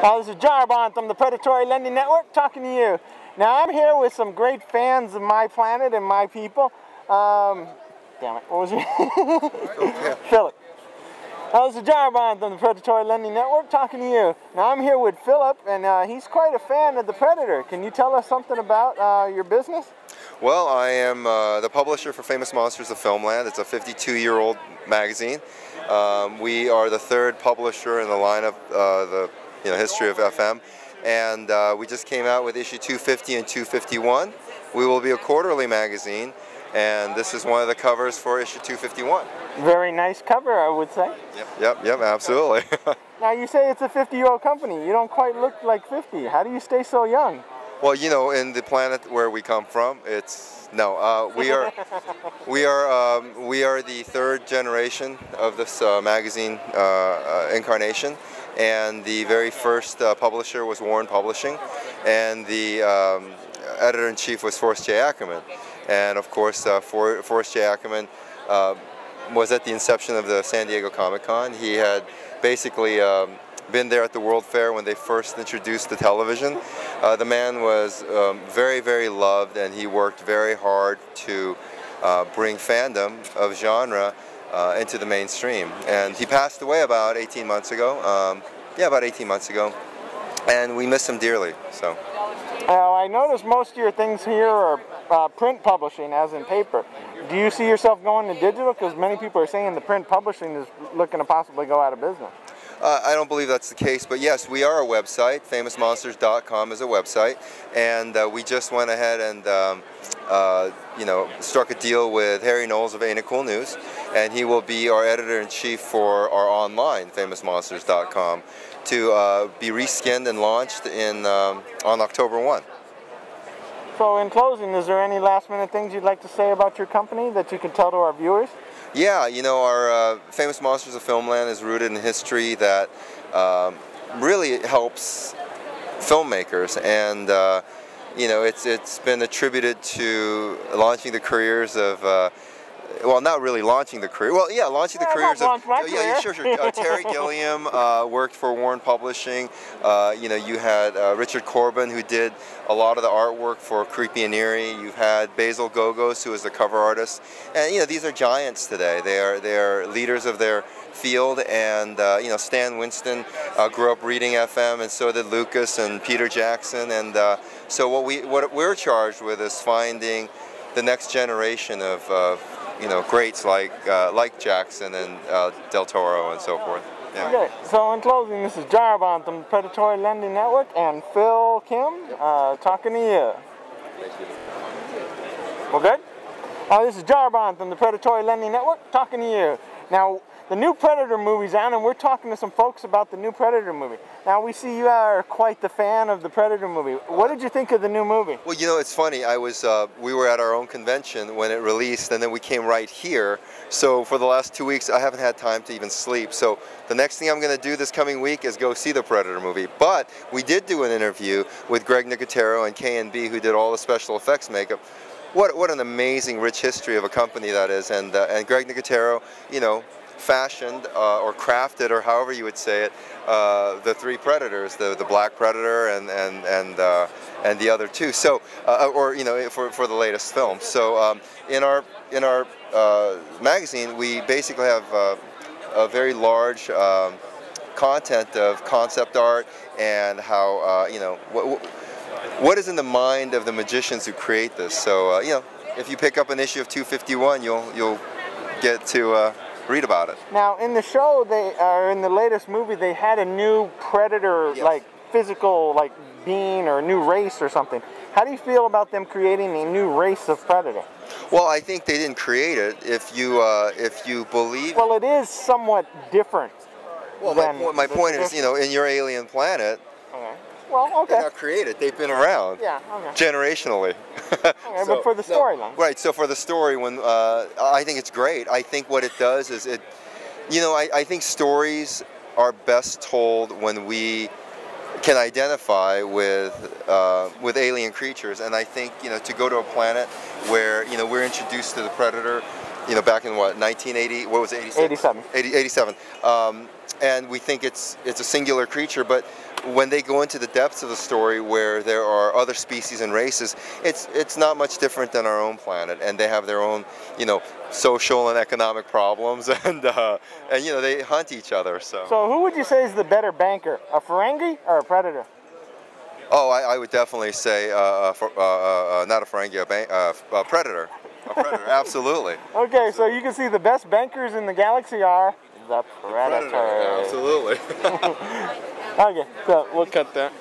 This is Jarbon from the Predatory Lending Network talking to you. Now I'm here with some great fans of my planet and my people. Damn it, what was your name? Philip. This is Jarbon from the Predatory Lending Network talking to you. Now I'm here with Philip, and he's quite a fan of the Predator. Can you tell us something about your business? Well, I am the publisher for Famous Monsters of Filmland. It's a 52-year-old magazine. We are the third publisher in the line of the history of FM, and we just came out with issue 250 and 251. We will be a quarterly magazine, and this is one of the covers for issue 251. Very nice cover, I would say. Yep, absolutely. Now you say it's a 50-year-old company. You don't quite look like 50. How do you stay so young? Well, in the planet where we come from, we are the third generation of this magazine incarnation, and the very first publisher was Warren Publishing, and the editor-in-chief was Forrest J. Ackerman, and of course Forrest J. Ackerman was at the inception of the San Diego Comic-Con. He had basically been there at the World Fair when they first introduced the television. The man was very, very loved, and he worked very hard to bring fandom of genre into the mainstream. And he passed away about 18 months ago. About 18 months ago. And we miss him dearly. So. I notice most of your things here are print publishing, as in paper. Do you see yourself going to digital? Because many people are saying the print publishing is looking to possibly go out of business. I don't believe that's the case, but yes, we are a website. FamousMonsters.com is a website, and we just went ahead and struck a deal with Harry Knowles of Ain't It Cool News, and he will be our editor-in-chief for our online FamousMonsters.com to be reskinned and launched on October 1. So in closing, is there any last-minute things you'd like to say about your company that you can tell to our viewers? Yeah, our Famous Monsters of Filmland is rooted in history that really helps filmmakers, and it's been attributed to launching the careers of well, not really launching the career. Well, yeah, launching the careers of. Sure. Terry Gilliam worked for Warren Publishing. You had Richard Corbin, who did a lot of the artwork for Creepy and Eerie. You've had Basil Gogos, who is the cover artist, and these are giants today. They are leaders of their field, and Stan Winston grew up reading FM, and so did Lucas and Peter Jackson, and so what we're charged with is finding the next generation of greats like Jackson and Del Toro and so forth. Yeah. Okay, so in closing, this is Jarbon from the Predatory Lending Network and Phil Kim talking to you. Thank you. Well, good? This is Jarbon from the Predatory Lending Network talking to you. Now, the new Predator movie's on, and we're talking to some folks about the new Predator movie. Now, we see you are quite the fan of the Predator movie. What did you think of the new movie? Well, it's funny. We were at our own convention when it released, and then we came right here. So for the last 2 weeks, I haven't had time to even sleep. So the next thing I'm going to do this coming week is go see the Predator movie. But we did do an interview with Greg Nicotero and K&B, who did all the special effects makeup. What an amazing, rich history of a company that is. And Greg Nicotero, fashioned or crafted, or however you would say it, the three Predators, the Black Predator and the other two. So, for the latest film. So, in our magazine, we basically have a very large content of concept art and how what is in the mind of the magicians who create this. So, if you pick up an issue of 251, you'll get to read about it. Now, in the show, in the latest movie, they had a new Predator, yes, physical, being or a new race or something. How do you feel about them creating a new race of Predator? Well, I think they didn't create it. If you believe. Well, it is somewhat different. Well, my point is, in your alien planet. Okay. Well, okay. They're not created. They've been around. Yeah. Okay. Generationally. Okay, but for the storyline. Right. So for the story, I think it's great. I think what it does is I think stories are best told when we can identify with alien creatures, and I think to go to a planet where we're introduced to the Predator you know, back in what, 1980? What was it? 87. 87. And we think it's a singular creature, but when they go into the depths of the story where there are other species and races, it's not much different than our own planet, and they have their own, you know, social and economic problems, and you know, they hunt each other. So who would you say is the better banker, a Ferengi or a Predator? Oh, I would definitely say not a Ferengi, a Predator. A Predator, absolutely. Okay, so you can see the best bankers in the galaxy are the Predator. Absolutely. Okay, so we'll cut that.